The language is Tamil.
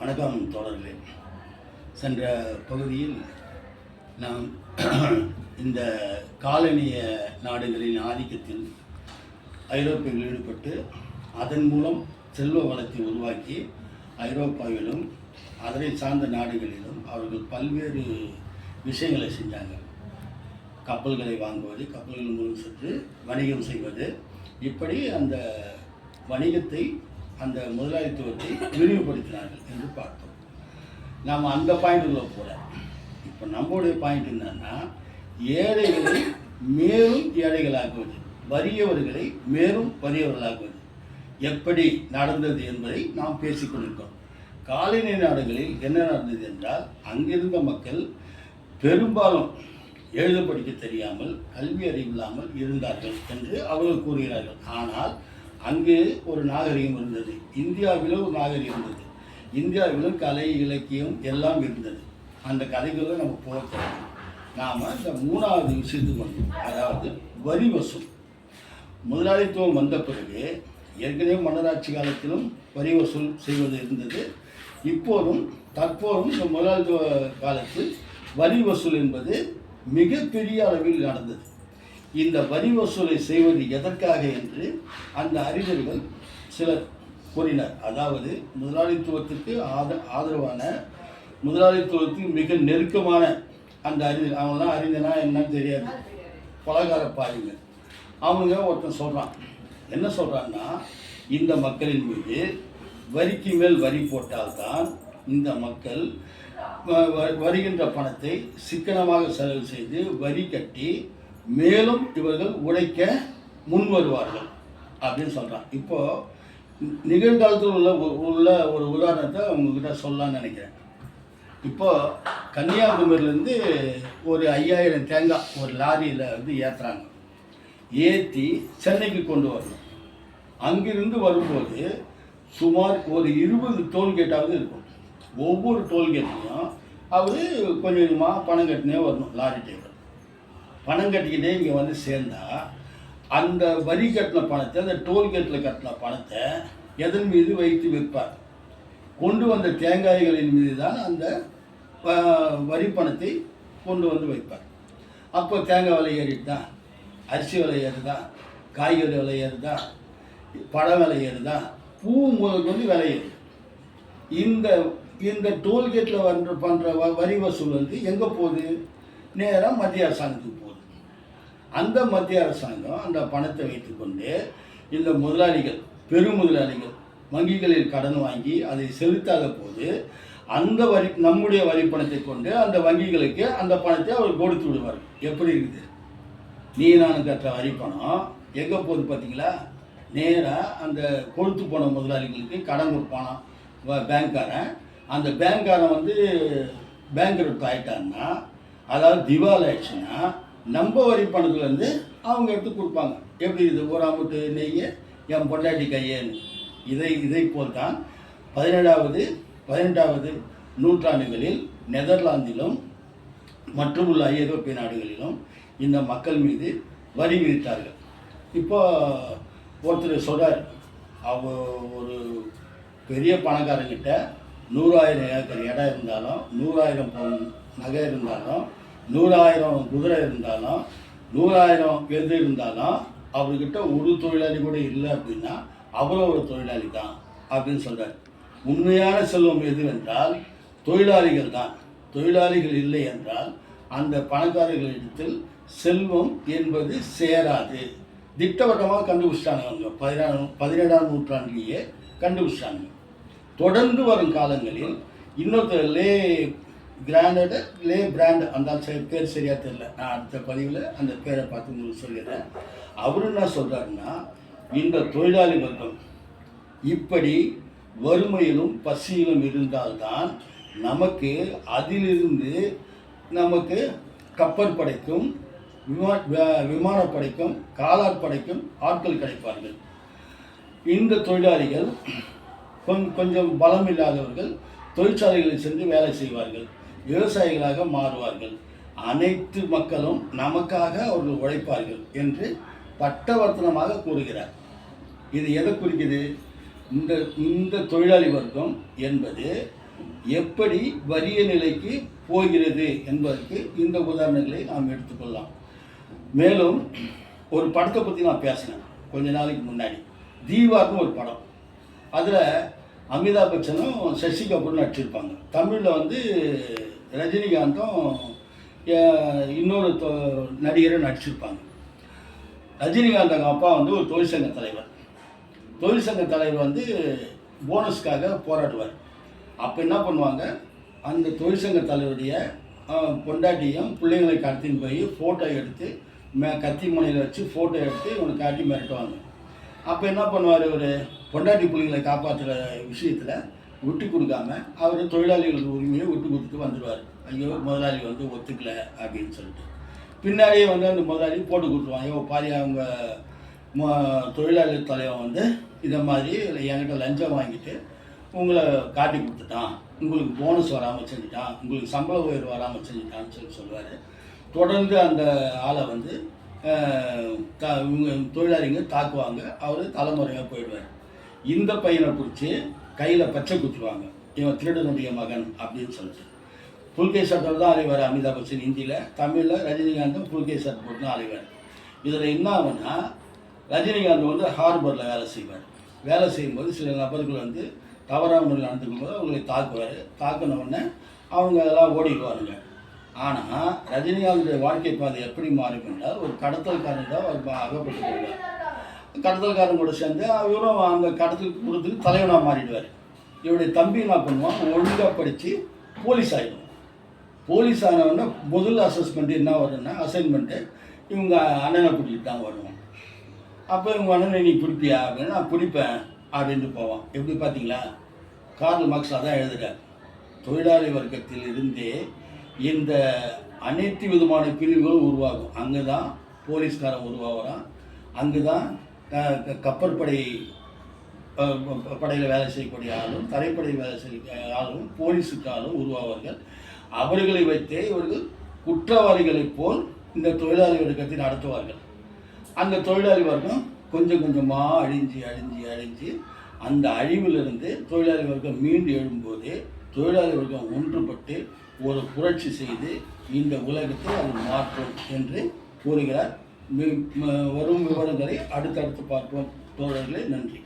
வணக்கம் தோழர்களே. சென்ற பகுதியில் நாம் இந்த காலனிய நாடுகளின் ஆதிக்கத்தில் ஐரோப்பியர்கள் ஈடுபட்டு அதன் மூலம் செல்வ வளத்தை உருவாக்கி ஐரோப்பாவிலும் அதனை சார்ந்த நாடுகளிலும் அவர்கள் பல்வேறு விஷயங்களை செஞ்சாங்க. கப்பல்களை வாங்குவது, கப்பல்கள் மூலம் சென்று வணிகம் செய்வது, இப்படி அந்த வணிகத்தை, அந்த முதலாளித்துவத்தை விரிவுபடுத்தினார்கள் என்று பார்த்தோம். நாம் அந்த பாயிண்ட்டுக்குள்ள போல இப்போ நம்மளுடைய பாயிண்ட் என்னன்னா, ஏழைகளை மேலும் ஏழைகளாக்குவது, வறியவர்களை மேலும் வறியவர்களாக்குவது எப்படி நடந்தது என்பதை நாம் பேசிக்கொண்டிருக்கோம். காலனி நாடுகளில் என்ன நடந்தது என்றால், அங்கிருந்த மக்கள் பெரும்பாலும் எழுத படிக்க தெரியாமல், கல்வி அறிவில்லாமல் இருந்தார்கள் என்று அவர்கள் கூறுகிறார்கள். ஆனால் அங்கு ஒரு நாகரிகம் இருந்தது. இந்தியாவிலும் ஒரு நாகரிகம் இருந்தது. இந்தியாவிலும் கலை, இலக்கியம் எல்லாம் இருந்தது. அந்த கதைகளும் நம்ம போக நாம் இந்த மூணாவது விஷயத்துக்கு வந்தோம். அதாவது வரி வசூல். முதலாளித்துவம் வந்த பிறகு ஏற்கனவே மன்னராட்சி காலத்திலும் வரி வசூல் செய்வது இருந்தது. இப்போதும் தற்போதும் இந்த முதலாளித்துவ காலத்தில் வரி வசூல் என்பது மிகப்பெரிய அளவில் நடந்தது. இந்த வரி வசூலை செய்வது எதற்காக என்று அந்த அறிஞர்கள் சிலர் கூறினர். அதாவது முதலாளித்துவத்துக்கு ஆதரவான, முதலாளித்துவத்துக்கு மிக நெருக்கமான அந்த அறிஞர், அவங்களாம் அறிஞனா என்னன்னு தெரியாது, பலகார பாருங்க. அவங்க ஒருத்தன் சொல்கிறான். என்ன சொல்கிறான்னா, இந்த மக்களின் மீது வரிக்கு மேல் வரி போட்டால்தான் இந்த மக்கள் வருகின்ற பணத்தை சிக்கனமாக செலவு செய்து வரி கட்டி மேலும் இவர்கள் உழைக்க முன் வருவார்கள் அப்படின்னு சொல்கிறான். இப்போது நிகழ்காலத்தில் உள்ள ஒரு உதாரணத்தை உங்ககிட்ட சொல்லலான்னு நினைக்கிறேன். இப்போது கன்னியாகுமரியிலேருந்து ஒரு 5000 தேங்காய் ஒரு லாரியில் வந்து ஏற்றுறாங்க. ஏற்றி சென்னைக்கு கொண்டு வரணும். அங்கிருந்து வரும்போது சுமார் ஒரு 20 டோல்கேட்டாவது இருக்கும். ஒவ்வொரு டோல்கேட்லையும் அவர் கொஞ்சம் கொஞ்சமாக பணம் கட்டினே வரணும். லாரி டிரைவர் பணம் கட்டிக்கிட்டே இங்கே வந்து சேர்ந்தால் அந்த வரி கட்டின பணத்தை, அந்த டோல்கேட்டில் கட்டின பணத்தை எதன் மீது வைத்து விற்பார்? கொண்டு வந்த தேங்காய்களின் மீது தான் அந்த வரி பணத்தை கொண்டு வந்து வைப்பார். அப்போ தேங்காய் விலை ஏறிடுதா, அரிசி விலை ஏறுதா, காய்கறி விலை ஏறுதா, பழம் விலை ஏறுதா, பூ முதல் வந்து விலை ஏறுது. இந்த இந்த டோல்கேட்டில் பண்ணுற வரி வசூல் வந்து எங்கே போகுது? நேராக மத்திய அரசாங்கத்துக்கு போகுது. அந்த மத்திய அரசாங்கம் அந்த பணத்தை வைத்துக்கொண்டு இந்த முதலாளிகள், பெரும் முதலாளிகள் வங்கிகளில் கடன் வாங்கி அதை செலுத்தாத போது அந்த வரி, நம்முடைய வரி பணத்தை கொண்டு அந்த வங்கிகளுக்கு அந்த பணத்தை அவர் கொடுத்து விடுவார். எப்படி இருக்குது? நீ நான் கட்டுற வரி பணம் எங்கே போகுது பார்த்தீங்களா? நேராக அந்த கொடுத்து போன முதலாளிகளுக்கு கடன் கொடுப்பானா பேங்க்காரன். அந்த பேங்க்காரன் வந்து பேங்க்ரப்ட் ஆகிட்டான்னா, அதாவது திவால் ஆயிடுச்சுன்னா, நம்ம வரி பணத்துலேருந்து அவங்க எடுத்து கொடுப்பாங்க. எப்படி இது? ஒரு அமுட்டு நெய்ய என் பொண்டாட்டி கையேன்னு. இதை போல் தான் 18வது நூற்றாண்டுகளில் நெதர்லாந்திலும் மற்றும் உள்ள ஐரோப்பிய நாடுகளிலும் இந்த மக்கள் மீது வரி விதித்தார்கள். இப்போ ஒருத்தர் சொல்கிறார், ஒரு பெரிய பணக்காரங்கிட்ட 100,000 ஏக்கர் இடம் இருந்தாலும், 100,000 பவுன் நகை இருந்தாலும், 100,000 குதிரை இருந்தாலும், 100,000 எது இருந்தாலும், அவர்கிட்ட ஒரு தொழிலாளி கூட இல்லை அப்படின்னா அவரும் ஒரு தொழிலாளி தான் அப்படின்னு சொல்கிறார். உண்மையான செல்வம் எதுவென்றால் தொழிலாளிகள் தான். தொழிலாளிகள் இல்லை என்றால் அந்த பணக்காரர்களிடத்தில் செல்வம் என்பது சேராது. திட்டவட்டமாக கண்டுபிடிச்சிட்டாங்க. அவங்க 17ஆம் நூற்றாண்டிலேயே கண்டுபிடிச்சிட்டாங்க. தொடர்ந்து வரும் காலங்களில் இன்னொருத்தர் லே பிராண்ட், அந்த பேர் சரியாக தெரியல, நான் அடுத்த பதிவில் அந்த பேரை பார்த்து உங்களுக்கு சொல்லிடுறேன். அவரு என்ன சொல்கிறாருன்னா, இந்த தொழிலாளி வர்க்கம் இப்படி வறுமையிலும் பசியிலும் இருந்தால்தான் நமக்கு அதிலிருந்து நமக்கு கப்பற்படைக்கும், விமானப்படைக்கும், காலாட்படைக்கும் ஆட்கள் கிடைப்பார்கள். இந்த தொழிலாளிகள் கொஞ்சம் பலம் இல்லாதவர்கள் தொழிற்சாலைகளில் சென்று வேலை செய்வார்கள், விவசாயிகளாக மாறுவார்கள். அனைத்து மக்களும் நமக்காக அவர்கள் உழைப்பார்கள் என்று பட்டவர்த்தனமாக கூறுகிறார். இது எதை குறிக்குது? இந்த தொழிலாளி வர்க்கம் என்பது எப்படி வறிய நிலைக்கு போகிறது என்பதற்கு இந்த உதாரணங்களை நாம் எடுத்துக்கொள்ளலாம். மேலும் ஒரு படத்தை பற்றி நான் பேசினேன் கொஞ்ச நாளைக்கு முன்னாடி. தீவார்னு ஒரு படம். அதில் அமிதாப் பச்சனும் சசி கபூரும் நடிச்சிருப்பாங்க. தமிழில் வந்து ரஜினிகாந்தும் இன்னொரு நடிகரும் நடிச்சிருப்பாங்க. ரஜினிகாந்த் அவங்க அப்பா வந்து ஒரு தொழிற்சங்க தலைவர். தொழிற்சங்க தலைவர் வந்து போனஸ்க்காக போராடுவார். அப்போ என்ன பண்ணுவாங்க, அந்த தொழிற்சங்க தலைவருடைய பொண்டாட்டியும் பிள்ளைங்களை கடத்தின்னு போய் ஃபோட்டோ எடுத்து கத்தி முனையில் வச்சு ஃபோட்டோ எடுத்து இவனை காட்டி மிரட்டுவாங்க. அப்போ என்ன பண்ணுவார், ஒரு பொண்டாட்டி பிள்ளைங்களை காப்பாற்றுற விஷயத்தில் விட்டு கொடுக்காம அவர் தொழிலாளிகளுக்கு உரிமையை விட்டு கொடுத்துட்டு வந்துடுவார். ஐயோ முதலாளி வந்து ஒத்துக்கல அப்படின்னு சொல்லிட்டு பின்னாடியே வந்து அந்த முதலாளி போட்டு கொடுத்துருவான். ஐயோ பாதி அவங்க தொழிலாளி தலைவன் வந்து இதை மாதிரி என்கிட்ட லஞ்சம் வாங்கிட்டு உங்களை காட்டி கொடுத்துட்டான், உங்களுக்கு போனஸ் வராமல் செஞ்சுட்டான், உங்களுக்கு சம்பள உயர்வு வராமல் செஞ்சுட்டான்னு சொல்லுவார். தொடர்ந்து அந்த ஆளை வந்து தொழிலாளிங்க தாக்குவாங்க. அவர் தலைமுறையாக போயிடுவார். இந்த பையனை பிடிச்சி கையில் பச்சை குத்துருவாங்க, இவன் திருடனுடைய மகன் அப்படின்னு சொல்லிட்டு. புல்கே சட்டத்தில் தான் அலைவார் அமிதாப் பச்சன் ஹிந்தியில். தமிழில் ரஜினிகாந்தும் புல்கே சட்டை போட்டு தான் அலைவார். இதில் என்ன ஆகுன்னா, ரஜினிகாந்த் வந்து ஹார்பரில் வேலை செய்வார். வேலை செய்யும்போது சில நபர்கள் வந்து தவறான முறையில் நடந்துக்கும் போது அவங்களை தாக்குவார். தாக்கின உடனே அவங்க அதெல்லாம் ஓடிடுவாருங்க. ஆனால் ரஜினிகாந்துடைய வாழ்க்கை பாதை எப்படி மாறும் என்றால், ஒரு கடத்தல்காரன் தான் அவர் அகப்பட்டு போவார். கடத்தல்காரன் கூட சேர்ந்து இவரும் அந்த கடத்தல் கொடுத்துக்கு தலைவனாக மாறிடுவார். இவருடைய தம்பி என்ன பண்ணுவான், ஒழுங்காக படித்து போலீஸ் ஆகிடும். போலீஸ் ஆனவொடனே முதல் அசஸ்மெண்ட்டு என்ன வரும்னா, அசைன்மெண்ட்டு இவங்க அண்ணனை பிடிக்கிட்டு தான் வருவோம். அப்போ இவங்க அண்ணனை நீ பிடிப்பியா அப்படின்னு, நான் பிடிப்பேன் அப்படின்ட்டு போவான். எப்படி பார்த்தீங்களா, கார்ல் மார்க்ஸ் அதான் எழுதுகிறார். தொழிலாளி வர்க்கத்தில் இருந்தே இந்த அனைத்து விதமான பிரிவுகளும் உருவாகும். அங்கே தான் போலீஸ்காரன் உருவாகிறான், அங்கு தான் கப்பற்படை படையில் வேலை செய்யக்கூடிய ஆளும், தரைப்படையில் வேலை செய்ய ஆளும், போலீஸுக்கு ஆளும் உருவாவார்கள். அவர்களை வைத்தே இவர்கள் குற்றவாளிகளைப் போல் இந்த தொழிலாளி வர்க்கத்தை நடத்துவார்கள். அந்த தொழிலாளி வர்க்கம் கொஞ்சம் கொஞ்சமாக அழிஞ்சு அந்த அழிவிலிருந்து தொழிலாளி வர்க்கம் மீண்டு எழும்போது தொழிலாளி வர்க்கம் ஒன்றுபட்டு ஒரு புரட்சி செய்து இந்த உலகத்தை அது மாற்றும் என்று கூறுகிறார். வரும் விவரங்களை அடுத்தடுத்து பார்ப்போம் தோழர்களே. நன்றி.